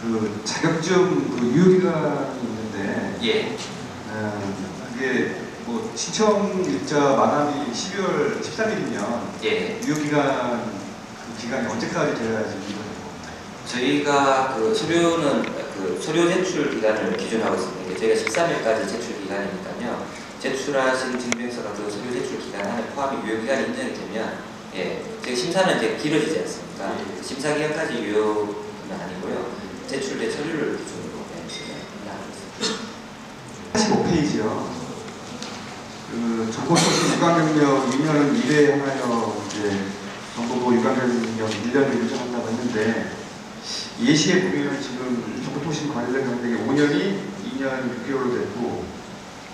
그 자격증 그 유효기간이 있는데 예. 이게 뭐 신청 일자 마감이 12월 13일이면 예. 유효기간 그 기간이 언제까지 돼야지 이거예요? 저희가 그 서류는 그 서류 제출 기간을 기준하고 있습니다. 저희가 13일까지 제출 기간이니까요. 제출하신 증명서가 그 서류 제출 기간 안에 포함이 유효기간이 인정이 되면 예, 저희 심사는 이제 길어지지 않습니까? 예. 심사 기간까지 유효는 아니고요. 제출된 서류를 기준으로 하고 있습니다. 85페이지요. 그 정보통신 유관경력 2년은 1회 하여 이제 정보부 유관경력 1년을 유정한다고 했는데 예시에 보면 지금 정보통신 관련 경력이 5년이 2년 6개월로 됐고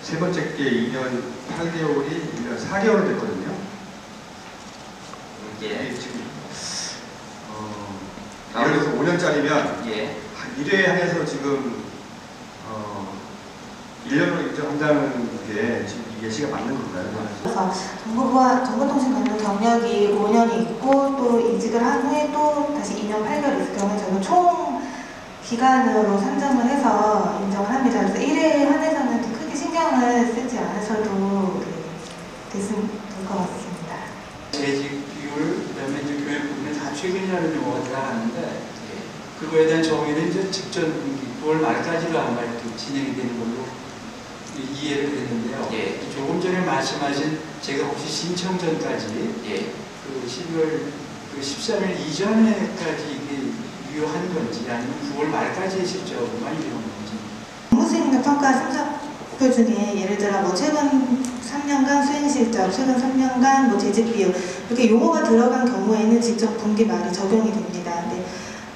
세 번째 게 2년 8개월이 1년 4개월로 됐거든요. 예. 지금 예를 들어서 5년짜리면 예. 1회 한해서 지금 1년으로 인정한다는 게 지금 이 예시가 맞는 건가요? 그래서 정보부와 정보통신 관련 경력이 5년이 있고 또 이직을 한 후에 또 다시 2년 8개월 있을 경우에 저는 총 기간으로 산정을 해서 인정을 합니다. 그래서 1회 한해서는 크게 신경을 쓰지 않으셔도 됐으면 될 것 같습니다. 재직 비율, 그다음에 이제 교육 부분에 다 최근이라는 용어가 들어가는데 그거에 대한 정의는 이제 직전 분기 9월 말까지로 아마 이렇게 진행이 되는 걸로 이해를 했는데요. 예. 조금 전에 말씀하신 제가 혹시 신청 전까지 예. 그 12월 그 13일 이전에까지 이게 유효한 건지 아니면 9월 말까지의 실적만 유효한 건지. 업무수행력 평가 심사표 중에 예를 들어 뭐 최근 3년간 수행 실적, 최근 3년간 뭐 재직 비율 이렇게 용어가 들어간 경우에는 직접 분기 말이 적용이 됩니다. 근데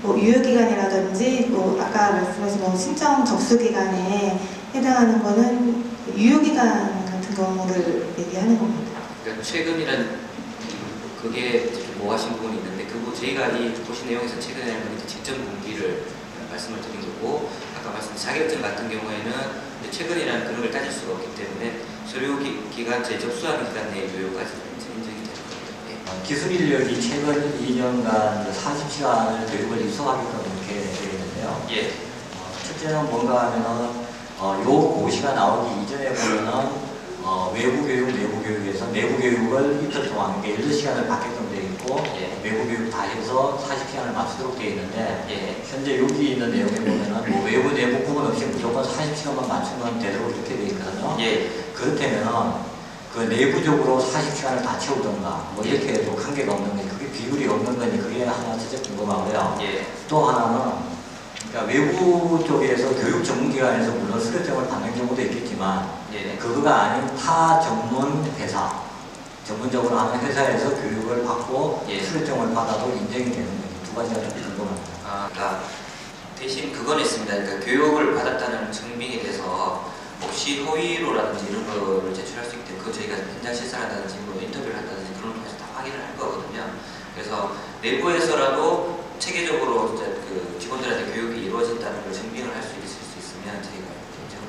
뭐 유효기간이라든지 뭐 아까 말씀하신 뭐 신청 접수 기간에 해당하는 거는 유효기간 같은 경우를 얘기하는 겁니다. 그러니까 최근이란 그게 뭐 하신 부분이 있는데 저희가 이 보신 내용에서 최근이라는 건 직전 분기를 말씀을 드린 거고 아까 말씀드린 자격증 같은 경우에는 최근이라는 그런 걸 따질 수가 없기 때문에 서류 기간 제 접수하는 기간 내에 유효까지 인정이 되는 겁니다. 예. 기술 인력이 최근 2년간 40시간을 교육을 입소하게끔 이렇게 되겠는데요. 예. 첫째는 뭔가 하면은 요 고시가 나오기 이전에 보면은 외부 교육, 내부 교육에서 내부 교육을 이틀 동안 12시간을 받게끔 되어 있고 예. 외부 교육 다 해서 40시간을 맞추도록 되어 있는데 예. 현재 여기 있는 내용에 보면은 뭐 외부, 내부 구분 없이 무조건 40시간만 맞추면 되도록 이렇게 되어 있거든요. 예. 그렇다면은 그 내부적으로 40시간을 다 채우던가 뭐 이렇게 해도 관계가 없는 거니 그게 비율이 없는 거니 그게 하나 첫째 궁금하고요. 예. 또 하나는 그러니까 외부 쪽에서 교육 전문기관에서 물론 수료증을 받는 경우도 있겠지만 예. 그거가 아닌 타 전문 회사, 전문적으로 하는 회사에서 교육을 받고 예. 수료증을 받아도 인정이 되는 거니 두 가지가 좀 궁금합니다. 그러니까 대신 그건 있습니다. 그러니까 교육을 받았다는 증빙에 대해서 혹시 허위로라든지 이런 거를 제출할 수 있기 때문에 그거 저희가 현장 실사를 한다든지 뭐 인터뷰를 한다든지 그런 거 다 확인을 할 거거든요. 그래서 내부에서라도 체계적으로 이제 그 직원들한테 교육이 이루어진다는 걸 증빙을 할 수 있으면 저희가 인정을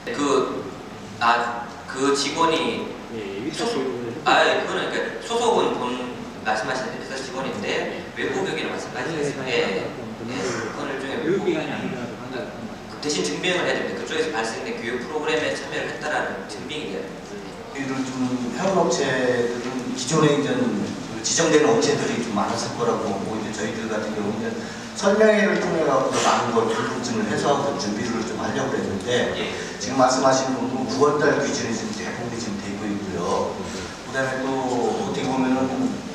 해드리겠습니다. 그 직원이 그거는 그러니까 소속은 본 말씀하시는 회사 직원인데 외부 교육이랑 마찬가지였어요. 그건 일종의 교육기간이 아니라도 한다. 대신 증명을 해야 됩니다. 그쪽에서 발생된 교육 프로그램에 참여를 했다라는 증빙이 돼야 됩니다. 저희들 좀 회원업체들은 기존에 이제 지정되는 업체들이 좀 많았을 거라고 보고 이제 저희들 같은 경우는 설명회를 통해 갖고 많은 걸 궁금증을 해서 준비를 좀 하려고 했는데 예. 지금 말씀하신 부분 9월달 기준이 지금 대부분이 지금 되고 있고요. 그다음에 또 어떻게 보면은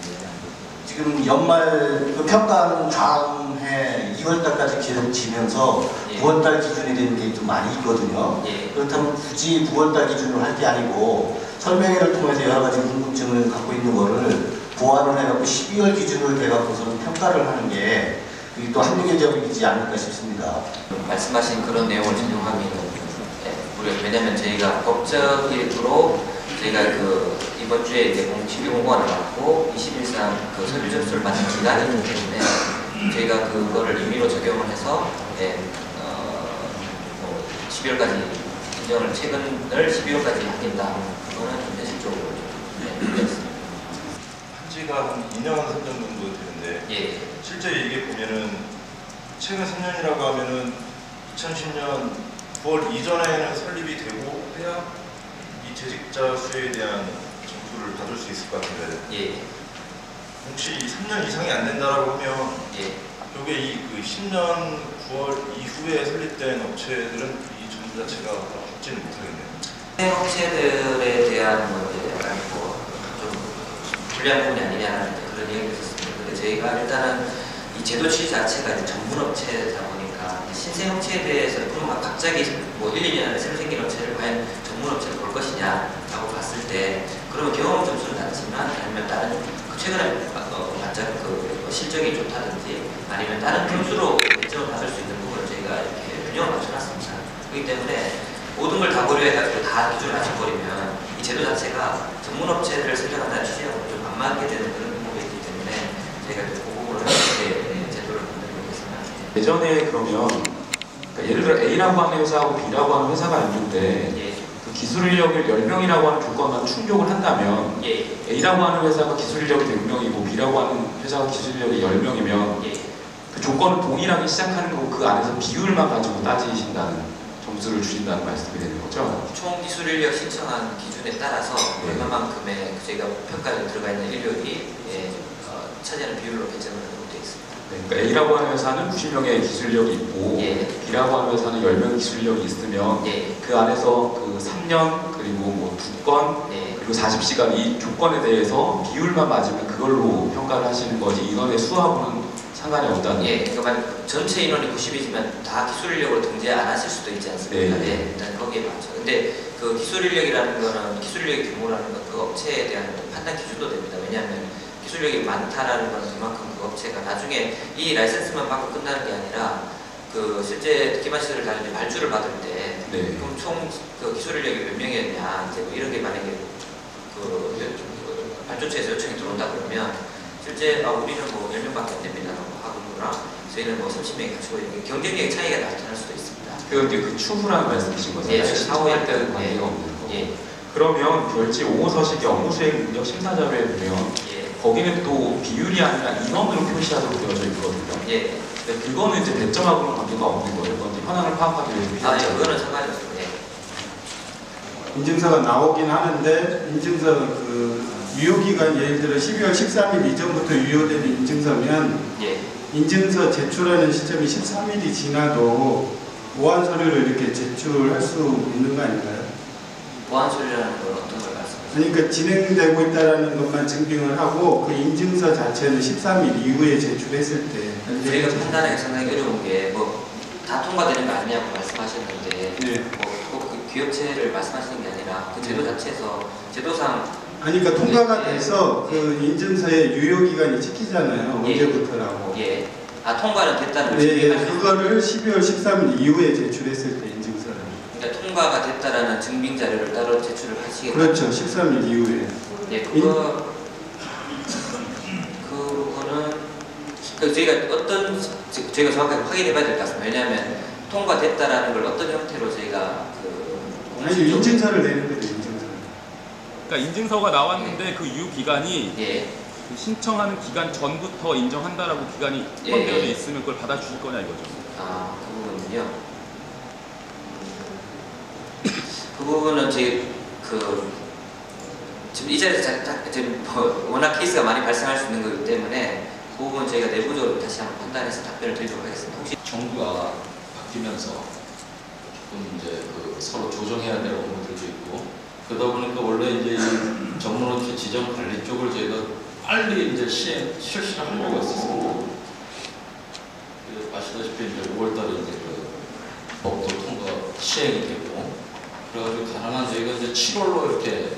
지금 연말 그 평가는 다음 해 2월달까지 기록지면서 예. 9월달 기준이 되는 게 좀 많이 있거든요. 예. 그렇다면 굳이 9월달 기준으로 할 게 아니고 설명회를 통해서 여러 가지 궁금증을 갖고 있는 거를 보완을 해갖고 12월 기준으로 돼갖고서는 평가를 하는 게 또 합리적이지 않을까 싶습니다. 말씀하신 그런 내용을 적용하면 왜냐면 저희가 법적으로 저희가 그 이번 주에 이제 12공고안을 받고 20일상 그 서류 접수를 받는 기간이 있기 때문에 저희가 그거를 임의로 적용을 해서 12월까지 인정을 최근을 12월까지 하긴다. 그거는 현실적으로 한지가 한 2년 3년 정도 되는데 예. 실제 이게 보면은 최근 3년이라고 하면은 2010년 9월 이전에는 설립이 되고 해야 이 재직자 수에 대한 점수를 받을 수 있을 것 같은데 예. 혹시 3년 이상이 안 된다라고 하면 예. 요게 이 그 10년 9월 이후에 설립된 업체들은 이 점수 자체가 받지는 못하겠네요. 업체들에 대한 뭐 이제 약간 뭐좀 불리한 부분이 아니냐는 그런 얘기를 했었습니다. 근데 저희가 일단은 이 제도 취지 자체가 이제 전문 업체다 보니까 신생 업체에 대해서 그러면 갑자기 뭐 1, 2년 안에 새로 생긴 업체를 과연 전문 업체를 볼 것이냐라고 봤을 때 그러면 경험 점수는 낮지만 아니면 다른 최근에 완전 그 실적이 좋다든지 아니면 다른 점수로 배점을 받을 수 있는 부분을 저희가 이렇게 균형을 맞춰놨습니다. 그렇기 때문에 모든 걸 다 고려해가지고 다 기준을 맞춰버리면 이 제도 자체가 전문 업체를 선정한다는 취지하고 좀 안 맞게 되는 그런 부분이 있기 때문에 저희가 그 부분을 이렇게 제도를 만들고 있습니다. 예전에 그러면 그러니까 예를 들어 A라고 하는 회사하고 B라고 하는 회사가 있는데 예. 그 기술 인력을 10명이라고 하는 조건만 충족을 한다면 예. A라고 하는 회사가 기술 인력이 100명이고 B라고 하는 회사가 기술 인력이 10명이면 예. 그 조건은 동일하게 시작하는 거고 그 안에서 비율만 가지고 따지신다는 점수를 주신다는 말씀이 되는 거죠? 총 기술 인력 신청한 기준에 따라서 네. 얼마만큼의 저희가 평가에 들어가 있는 인력이 차지하는 비율로 배정을 하고 되어 있습니다. 네, 그러니까 A라고 하는 회사는 90명의 기술력이 있고 예. B라고 하는 회사는 10명의 기술력이 있으면 예. 그 안에서 그 3년 그리고 뭐 2건 예. 그리고 40시간 이 조건에 대해서 비율만 맞으면 그걸로 평가를 하시는 거지 인원의 수하고는 상관이 없다는. 예, 그러니까 전체 인원이 90이지만 다 기술 인력으로 등재 안 하실 수도 있지 않습니까? 네. 네, 일단 거기에 맞죠. 근데 그 기술 인력이라는 거는 기술 인력의 규모라는 건 그 업체에 대한 어떤 판단 기준도 됩니다. 왜냐하면 기술 인력이 많다라는 건 그만큼 그 업체가 나중에 이 라이센스만 받고 끝나는 게 아니라 그 실제 기반 시설을 다니는 발주를 받을 때 네. 그럼 총 그 기술 인력이 몇 명이었냐 이제 뭐 이런 게 만약에 그 발주처에서 요청이 들어온다 그러면 실제 우리는 뭐 10명밖에 안 됩니다라고 하거나 저희는 뭐 30명이 갖추고 있는 경쟁력의 차이가 나타날 수도 있습니다. 그게 그 추후라는 말씀이신 거잖아요. 예, 사후할 때는 예. 관계가 없는 거. 예, 그러면 별지 5호 서식의 업무 수행 능력 심사 자료에 보면 예, 거기는 또 비율이 아니라 인원으로 표시하도록 되어져 있거든요. 예. 근데 그거는 이제 배점하고는 관계가 없는 거예요. 그건 이제 현황을 파악하기 위해서 예, 필요하잖아요. 그거는 상관이 없습니다. 예. 인증서가 나오긴 하는데 인증서 그 유효기간 예를 들어 12월 13일 이전부터 유효되는 인증서면 예. 인증서 제출하는 시점이 13일이 지나도 보완 서류를 이렇게 제출할 수 있는 거 아닌가요? 보안 처리라는 건 어떤 걸 말씀하시죠? 그러니까 진행되고 있다는 것만 증빙을 하고 그 인증서 자체는 13일 이후에 제출했을 때 저희가 판단하기 상당히 어려운 게 뭐 다 통과되는 거 아니냐고 말씀하셨는데 네. 뭐그 기업체를 말씀하시는 게 아니라 그 제도 자체에서 제도상 아니 그러니까 통과가 예. 돼서 그 인증서의 유효기간이 찍히잖아요. 예. 언제부터라고. 예. 통과는 됐다는 걸 네, 증명하시는 그거를 12월 13일 이후에 제출했을 때 인증서를. 그러니까 통과가 됐다라는 증빙 자료를 따로 제출을 하시겠다. 그렇죠. 13일 이후에. 예, 그거는 저희가 저희가 정확하게 확인해봐야 될 것 같습니다. 왜냐하면 통과됐다라는 걸 어떤 형태로 저희가 아니 인증서를 내는 거죠. 인증서. 그러니까 인증서가 나왔는데 그 유효 기간이 예, 그 신청하는 기간 전부터 인정한다라고 기간이 예, 포함되어 예. 있으면 그걸 받아주실 거냐 이거죠. 그 부분은요. 그 부분은 저희 지금 이 자리에서 지금 워낙 케이스가 많이 발생할 수 있는 거기 때문에 그 부분 저희가 내부적으로 다시 한번 판단해서 답변을 드리도록 하겠습니다. 혹시 정부가 바뀌면서 조금 이제 그 서로 조정해야 될 업무들도 있고 그러다 보니까 원래 이제 이 전문업체 지정 관리 쪽을 저희가 빨리 이제 실시를 하려고 했었습니다. 아시다시피 이제 5월달에 이제 그 법도 통과 시행이 되고 그래가지고 가능한 저희가 이제 7월로 이렇게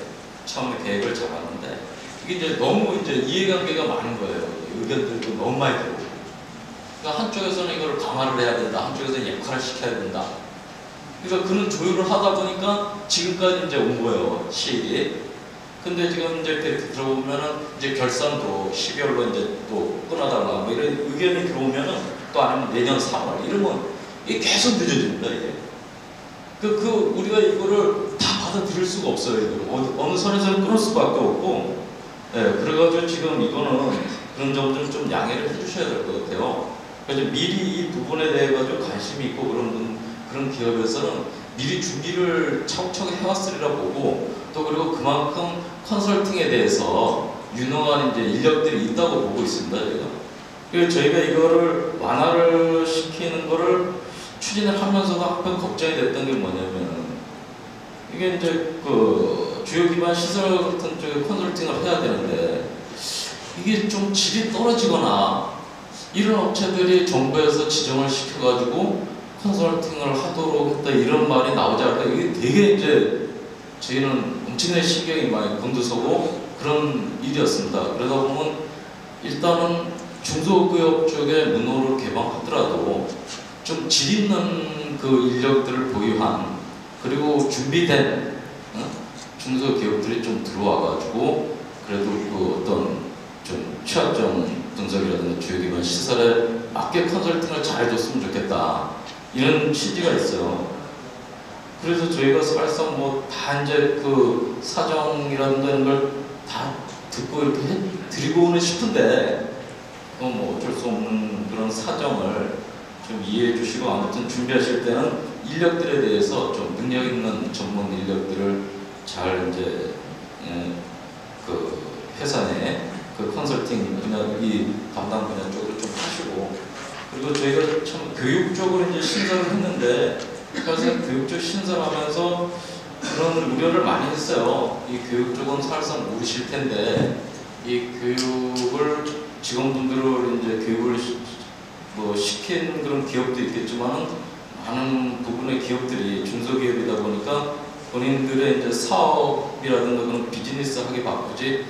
처음에 계획을 잡았는데 이게 이제 너무 이제 이해관계가 많은 거예요. 의견들도 너무 많이 들어오고. 그러니까 한쪽에서는 이걸 강화를 해야 된다. 한쪽에서는 약화를 시켜야 된다. 그러니까 그런 조율을 하다 보니까 지금까지 이제 온 거예요. 시일이. 근데 지금 이제 이렇게 들어보면은 이제 결산도 12월로 이제 또 끊어달라 뭐 이런 의견이 들어오면은 또 아니면 내년 3월 이러면 이게 계속 늦어집니다. 이게. 우리가 이거를 다 받아들일 수가 없어요. 이걸. 어느 선에서는 끊을 수밖에 없고. 예, 그래가지고 지금 이거는 그런 점들은 좀 양해를 해주셔야 될 것 같아요. 그래서 미리 이 부분에 대해 가지고 관심이 있고 그런 기업에서는 미리 준비를 차곡차곡 해왔으리라 보고, 또 그리고 그만큼 컨설팅에 대해서 유능한 이제 인력들이 있다고 보고 있습니다. 그래서 저희가 이거를 완화를 시키는 거를 추진을 하면서도 한편 걱정이 됐던 게 뭐냐면, 이게 이제 그 주요 기반 시설 같은 쪽에 컨설팅을 해야 되는데 이게 좀 질이 떨어지거나 이런 업체들이 정부에서 지정을 시켜가지고 컨설팅을 하도록 했다 이런 말이 나오지 않을까. 이게 되게 이제 저희는 엄청나게 신경이 많이 곤두서고 그런 일이었습니다. 그러다 보면 일단은 중소기업 쪽에 문호를 개방하더라도 좀 질 있는 그 인력들을 보유한 그리고 준비된 중소기업들이 좀 들어와가지고 그래도 그 어떤 좀 취약점 분석이라든가 주요기반 시설에 맞게 컨설팅을 잘 줬으면 좋겠다 이런 취지가 있어요. 그래서 저희가 사실상 뭐 다 이제 그 사정이라든가 이런 걸 다 듣고 이렇게 드리고는 싶은데 뭐 어쩔 수 없는 그런 사정을 좀 이해해 주시고, 아무튼 준비하실 때는 인력들에 대해서 좀 능력 있는 전문 인력들을 잘 이제 그 회사 내 그 컨설팅 분야 이 담당 분야 쪽으로 좀 하시고, 그리고 저희가 참 교육 쪽으로 이제 신설을 했는데 사실 교육 쪽 신설하면서 그런 우려를 많이 했어요. 이 교육 쪽은 사실상 모르실 텐데 이 교육을 직원분들을 이제 교육을 뭐 시킨 그런 기업도 있겠지만은 많은 부분의 기업들이 중소기업이다 보니까 본인들의 이제 사업이라든가 그런 비즈니스 하기 바쁘지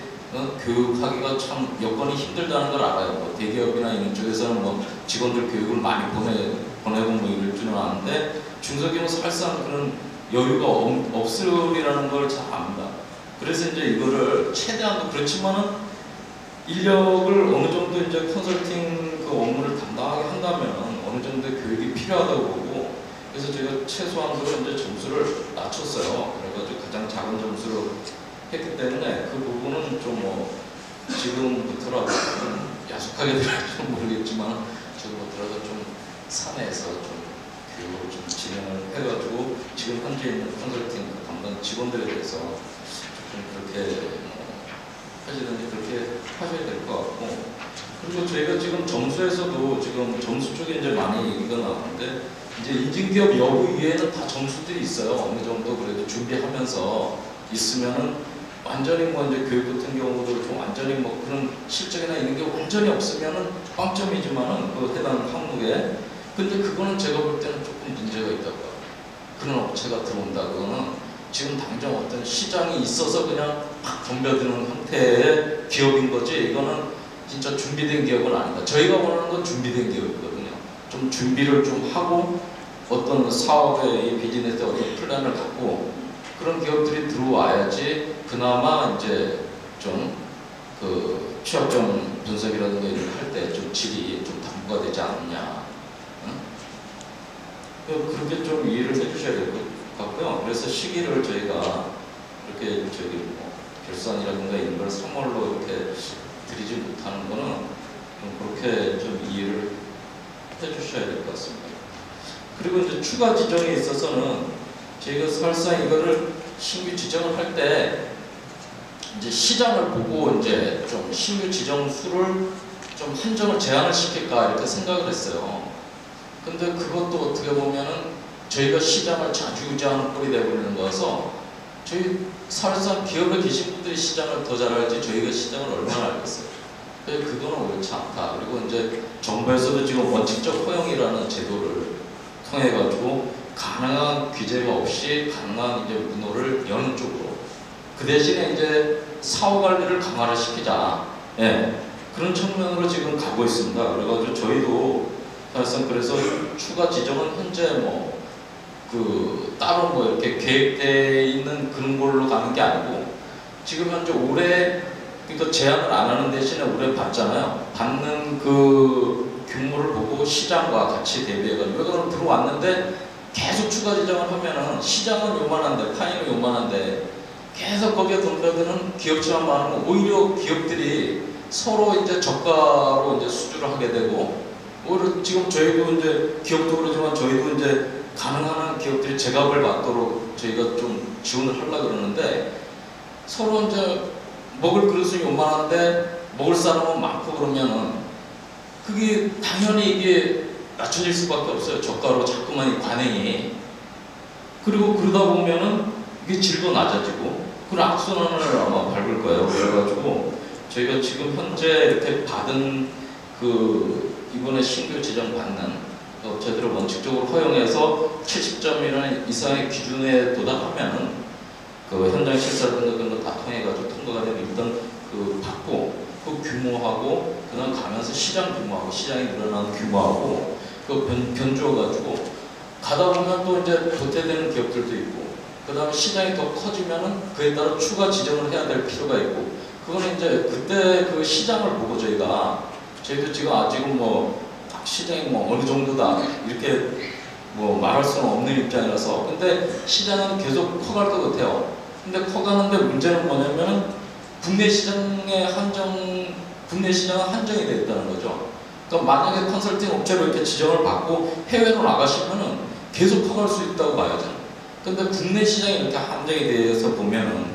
교육하기가 참 여건이 힘들다는 걸 알아요. 뭐 대기업이나 이런 쪽에서는 뭐 직원들 교육을 많이 보내고 뭐 이럴 줄은 아는데 중소기업은 사실상 그런 여유가 없으리라는 걸 잘 압니다. 그래서 이제 이거를 최대한 그렇지만은 인력을 어느 정도 이제 컨설팅 그 업무를 담당하게 한다면 어느 정도의 교육이 필요하다고 보고, 그래서 저희가 최소한으로 이제 점수를 낮췄어요. 그래가지고 가장 작은 점수로 했기 때문에 그 부분은 좀 뭐 지금부터라도 좀 야속하게 들을지 모르겠지만 지금부터라도 좀 사내에서 좀 교육을 좀 진행을 해가지고 지금 현재 있는 컨설팅 담당 직원들에 대해서 좀 그렇게 하시든지 그렇게 하셔야 될 것 같고, 그리고 저희가 지금 점수에서도 지금 점수 쪽에 이제 많이 얘기가 나오는데 이제 인증기업 여부 이외에는 다 점수들이 있어요. 어느 정도 그래도 준비하면서 있으면은 완전히 뭐 이제 교육 같은 경우도 좀 완전히 뭐 그런 실적이나 이런 게 완전히 없으면은 빵점이지만은 그 해당 항목에, 근데 그거는 제가 볼 때는 조금 문제가 있다고 봐요. 그런 업체가 들어온다 그거는 지금 당장 어떤 시장이 있어서 그냥 팍 덤벼드는 형태의 기업인 거지, 이거는 진짜 준비된 기업은 아니다. 저희가 원하는 건 준비된 기업이거든요. 좀 준비를 좀 하고 어떤 사업의 비즈니스의 어떤 플랜을 갖고 그런 기업들이 들어와야지 그나마 이제 좀 그 취약점 분석이라든가 이런 할 때 좀 질이 좀 담보가 되지 않느냐. 그렇게 좀 이해를 해주셔야 될 것 같고요. 그래서 시기를 저희가 이렇게 뭐 결산이라든가 이런 걸 3월로 이렇게 드리지 못하는 거는 좀 그렇게 좀 이해를 해주셔야 될 것 같습니다. 그리고 이제 추가 지정에 있어서는 저희가 사실상 이거를 신규 지정을 할 때 이제 시장을 보고 이제 좀 신규 지정 수를 좀 한정을 제한을 시킬까 이렇게 생각을 했어요. 근데 그것도 어떻게 보면은 저희가 시장을 좌지우지하는 꼴이 되어버리는 거라서 저희 사실상 기업에 계신 분들이 시장을 더 잘 알지 저희가 시장을 얼마나 알겠어요. 그거는 옳지 않다. 그리고 이제 정부에서도 지금 원칙적 허용이라는 제도를 통해 가지고 가능한 규제가 없이 가능한 이제 문호를 여는 쪽으로, 그 대신에 이제 사후 관리를 강화를 시키자. 예. 그런 측면으로 지금 가고 있습니다. 그래가지고 저희도 사실상 그래서 추가 지정은 현재 뭐 따로 뭐 이렇게 계획되어 있는 그런 걸로 가는 게 아니고 지금 현재 올해 그러니까 제한을 안 하는 대신에 올해 받잖아요. 받는 그 규모를 보고 시장과 같이 대비해가지고 이거는 들어왔는데 계속 추가 지정을 하면은 시장은 요만한데 파이는 요만한데 계속 거기에 덤벼드는 기업체만 많으면 오히려 기업들이 서로 이제 저가로 이제 수주를 하게 되고 지금 저희도 이제 기업도 그러지만 저희도 이제 가능한 기업들이 제값을 받도록 저희가 좀 지원을 하려고 그러는데 서로 이제 먹을 그릇은 요만한데 먹을 사람은 많고 그러면은 그게 당연히 이게 낮춰질 수밖에 없어요. 저가로 자꾸만 관행이. 그리고 그러다 보면은 이게 질도 낮아지고 그런 악순환을 아마 밟을 거예요. 그래가지고 저희가 지금 현재 이렇게 받은 이번에 신규 지정받는 업체들을 원칙적으로 허용해서 70점 이상의 기준에 도달하면은 현장 실사라든가 그런 거 다 통해가지고 통과가 되면 일단 받고 그 규모하고 그다음 가면서 시장 규모하고 시장이 늘어나는 규모하고 견주어가지고 가다 보면 또 이제 도태되는 기업들도 있고 그다음에 시장이 더 커지면은 그에 따라 추가 지정을 해야 될 필요가 있고 그거는 이제 그때 그 시장을 보고 저희도 지금 아직은 시장이 어느 정도다 이렇게 말할 수는 없는 입장이라서 근데 시장은 계속 커갈 것 같아요. 근데 커가는데 문제는 뭐냐면 국내 시장은 한정이 되어 있다는 거죠. 그러니까 만약에 컨설팅 업체로 이렇게 지정을 받고 해외로 나가시면은 계속 커갈 수 있다고 봐야죠. 근데 국내 시장이 이렇게 한정이 되어서 보면은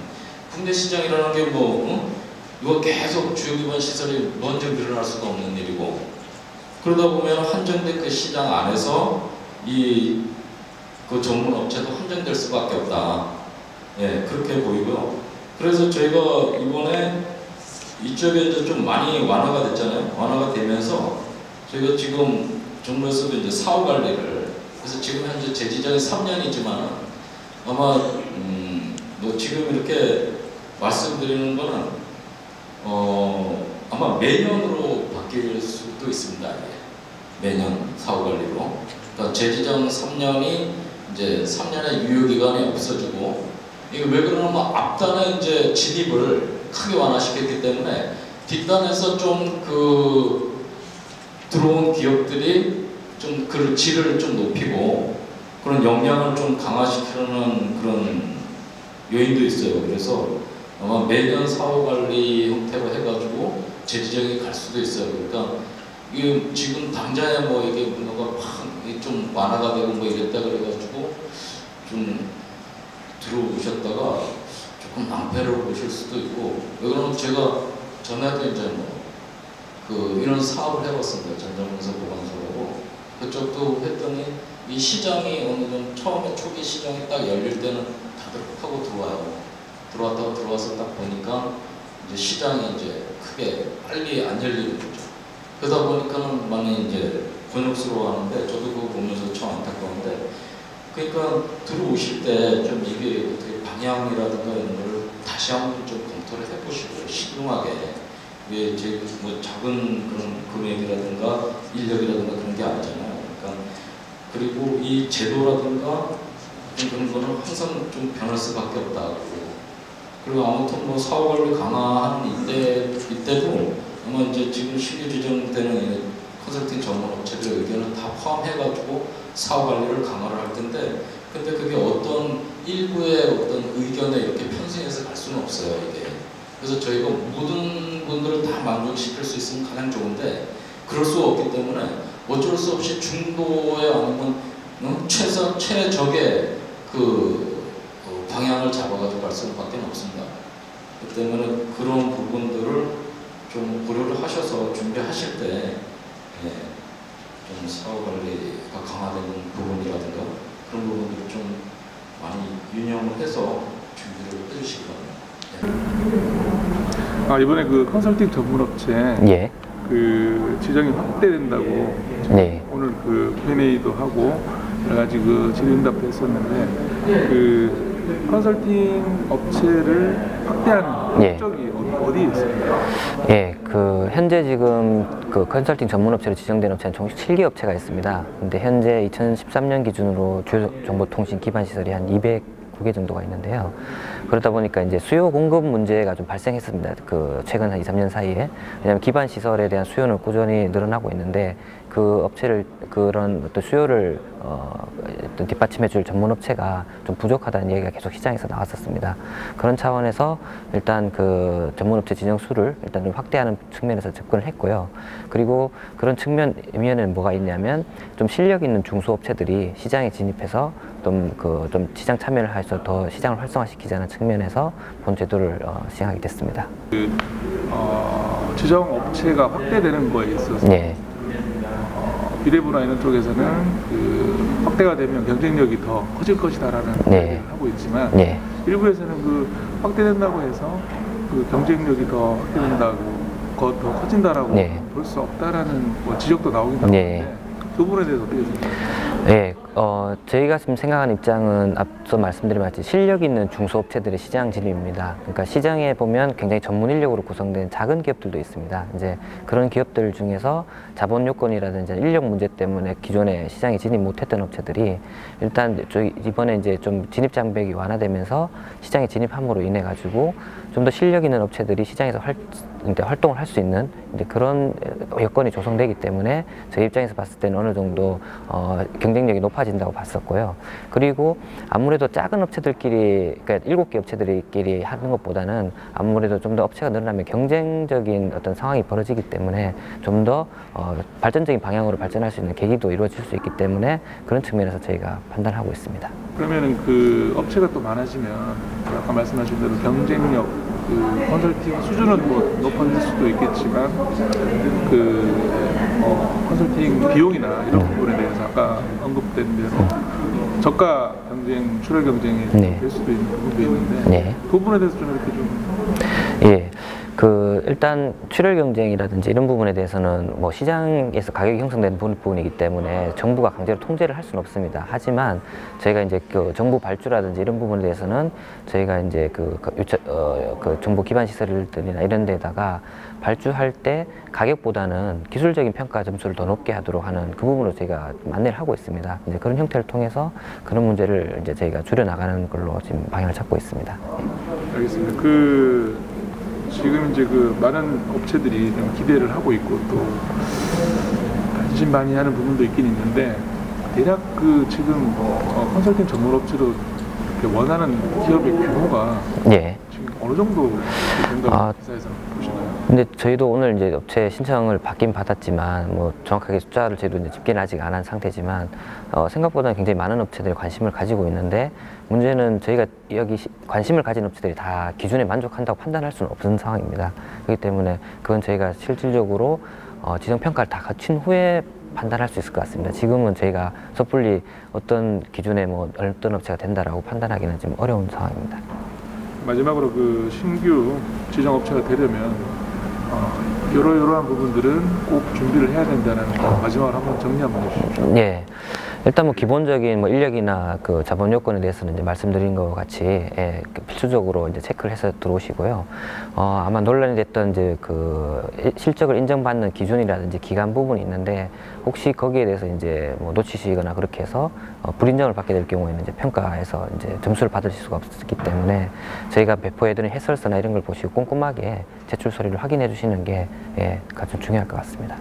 국내 시장이라는 게 이거 계속 주요 기반 시설이 먼저 늘어날 수가 없는 일이고 그러다 보면 한정된 그 시장 안에서 그 전문 업체도 한정될 수밖에 없다. 예, 그렇게 보이고요. 그래서 저희가 이번에 이쪽에 이제 좀 많이 완화가 됐잖아요. 완화가 되면서 저희가 지금 정부에서도 이제 사후 관리를 그래서 지금 현재 제 지정이 3년이지만 아마 지금 이렇게 말씀드리는 거는 아마 매년으로 바뀔 수도 있습니다. 예. 매년 사후 관리로. 그러니까 재지정 3년이 이제 3년의 유효 기간이 없어지고 이게 왜 그러냐면 앞단에 이제 진입을 크게 완화시켰기 때문에 뒷단에서 좀 들어온 기업들이 좀 그 질을 좀 높이고 그런 역량을 좀 강화시키는 그런 요인도 있어요. 그래서 아마 매년 사후 관리 형태로 해가지고 재지정이 갈 수도 있어요. 그러니까 이게 지금 당장에 이게 뭔가가 좀 완화가 되고 이랬다 그래가지고 좀 들어오셨다가 조금 낭패를 보실 수도 있고 왜 그러면 제가 전에도 이제 이런 사업을 해봤습니다. 전자문서 보관소라고 그쪽도 했더니 이 시장이 어느 정도 처음에 초기 시장이 딱 열릴 때는 다들 하고 들어왔다가 들어와서 딱 보니까 이제 시장이 이제 크게 빨리 안 열리는 거죠. 그러다 보니까는 많이 이제 곤욕스러워하는데 저도 그거 보면서 참 안타까운데 그러니까 들어오실 때 좀 이게 어떻게 방향이라든가 이런 거를 다시 한번 좀 검토를 해보시고 신중하게 왜 작은 그런 금액이라든가 인력이라든가 그런 게 아니잖아요. 그러니까 그리고 이 제도라든가 그런 거는 항상 좀 변할 수밖에 없다고. 그리고 아무튼 사후 관리 강화하는 이때도 아마 이제 지금 신규 지정되는 컨설팅 전문 업체들의 의견을 다 포함해가지고 사후 관리를 강화를 할 텐데, 근데 그게 어떤 일부의 어떤 의견에 이렇게 편승해서 갈 수는 없어요, 이게. 그래서 저희가 모든 분들을 다 만족시킬 수 있으면 가장 좋은데, 그럴 수 없기 때문에 어쩔 수 없이 중도에 아니면 최적의 방향을 잡아가지고 갈 수밖에 없습니다. 그 때문에 그런 부분들을 좀 고려를 하셔서 준비하실 때, 좀 사후 관리가 강화되는 부분이라든가 그런 부분들을 좀 많이 유념을 해서 준비를 해주시기 바랍니다. 이번에 그 컨설팅 전문업체 지정이 확대된다고 오늘 Q&A도 하고 여러 가지 질의응답도 했었는데 컨설팅 업체를 확대하는 목적이 어디에 있습니까? 현재 지금 컨설팅 전문업체로 지정된 업체는 총 7개 업체가 있습니다. 근데 현재 2013년 기준으로 주요 정보통신 기반 시설이 한 209개 정도가 있는데요. 그러다 보니까 이제 수요 공급 문제가 좀 발생했습니다. 최근 한 2, 3년 사이에. 왜냐하면 기반 시설에 대한 수요는 꾸준히 늘어나고 있는데 그 업체를 그런 어떤 수요를 어떤 뒷받침해줄 전문 업체가 좀 부족하다는 얘기가 계속 시장에서 나왔었습니다. 그런 차원에서 일단 그 전문 업체 지정 수를 일단 좀 확대하는 측면에서 접근을 했고요. 그리고 그런 측면에는 뭐가 있냐면 좀 실력 있는 중소업체들이 시장에 진입해서 좀 시장 참여를 해서 더 시장을 활성화시키자는 측면에서 본 제도를 시행하게 됐습니다. 지정 업체가 확대되는 거에 있어서 네. 비례부나 이런 쪽에서는 그 확대가 되면 경쟁력이 더 커질 것이다라는 네. 얘기를 하고 있지만 네. 일부에서는 그 확대된다고 해서 그 경쟁력이 더 확대된다고 더 커진다라고 네. 볼 수 없다라는 뭐 지적도 나오긴 하는데 네. 그 부분에 대해서 어떻게 생각하세요? 네, 저희가 지금 생각하는 입장은 앞서 말씀드린 같이 실력 있는 중소업체들의 시장 진입입니다. 그러니까 시장에 보면 굉장히 전문 인력으로 구성된 작은 기업들도 있습니다. 이제 그런 기업들 중에서 자본 요건이라든지 인력 문제 때문에 기존에 시장에 진입 못했던 업체들이 일단 이번에 이제 좀 진입 장벽이 완화되면서 시장에 진입함으로 인해 가지고 좀 더 실력 있는 업체들이 시장에서 활동을 할 수 있는 그런 여건이 조성되기 때문에 저희 입장에서 봤을 때는 어느 정도 경쟁력이 높아진다고 봤었고요. 그리고 아무래도 작은 업체들끼리, 그러니까 7개 업체들끼리 하는 것보다는 아무래도 좀 더 업체가 늘어나면 경쟁적인 어떤 상황이 벌어지기 때문에 좀 더 발전적인 방향으로 발전할 수 있는 계기도 이루어질 수 있기 때문에 그런 측면에서 저희가 판단하고 있습니다. 그러면은 그 업체가 또 많아지면 아까 말씀하신 대로 경쟁력, 그 컨설팅 수준은 뭐 높아질 수도 있겠지만 그 컨설팅 비용이나 이런 부분에 대해서 아까 언급된 대로 저가 경쟁, 출혈 경쟁이 네. 될 수도 있는 부분도 있는데 네. 그 부분에 대해서 좀 이렇게 좀 예. 일단 출혈 경쟁이라든지 이런 부분에 대해서는 뭐 시장에서 가격이 형성되는 부분이기 때문에 정부가 강제로 통제를 할 수는 없습니다. 하지만 저희가 이제 그 정부 발주라든지 이런 부분에 대해서는 저희가 이제 그 정부 기반 시설들이나 이런 데다가 발주할 때 가격보다는 기술적인 평가 점수를 더 높게 하도록 하는 그 부분으로 저희가 안내를 하고 있습니다. 이제 그런 형태를 통해서 그런 문제를 이제 저희가 줄여 나가는 걸로 지금 방향을 잡고 있습니다. 알겠습니다. 지금 이제 그 많은 업체들이 좀 기대를 하고 있고 또 반신반의하는 부분도 있긴 있는데 대략 그 지금 컨설팅 전문 업체로 이렇게 원하는 기업의 규모가 예. 지금 어느 정도 된다고 기사에서 보시나요? 근데 저희도 오늘 이제 업체 신청을 받긴 받았지만 뭐 정확하게 숫자를 저희도 이제 집계는 아직 안 한 상태지만 생각보다는 굉장히 많은 업체들이 관심을 가지고 있는데 문제는 저희가 여기 관심을 가진 업체들이 다 기준에 만족한다고 판단할 수는 없는 상황입니다. 그렇기 때문에 그건 저희가 실질적으로 지정 평가를 다 거친 후에 판단할 수 있을 것 같습니다. 지금은 저희가 섣불리 어떤 기준에 뭐 어떤 업체가 된다라고 판단하기는 좀 어려운 상황입니다. 마지막으로 그 신규 지정 업체가 되려면 이러한 부분들은 꼭 준비를 해야 된다는 거 마지막으로 한번 정리 한번 해주십시오. 네. 일단 뭐 기본적인 뭐 인력이나 그 자본 요건에 대해서는 이제 말씀드린 것 같이 필수적으로 이제 체크를 해서 들어오시고요. 아마 논란이 됐던 이제 그 실적을 인정받는 기준이라든지 기간 부분이 있는데 혹시 거기에 대해서 이제 뭐 놓치시거나 그렇게 해서 불인정을 받게 될 경우에는 이제 평가에서 이제 점수를 받으실 수가 없기 때문에 저희가 배포해드린 해설서나 이런 걸 보시고 꼼꼼하게 제출 서류를 확인해 주시는 게 가장 중요할 것 같습니다.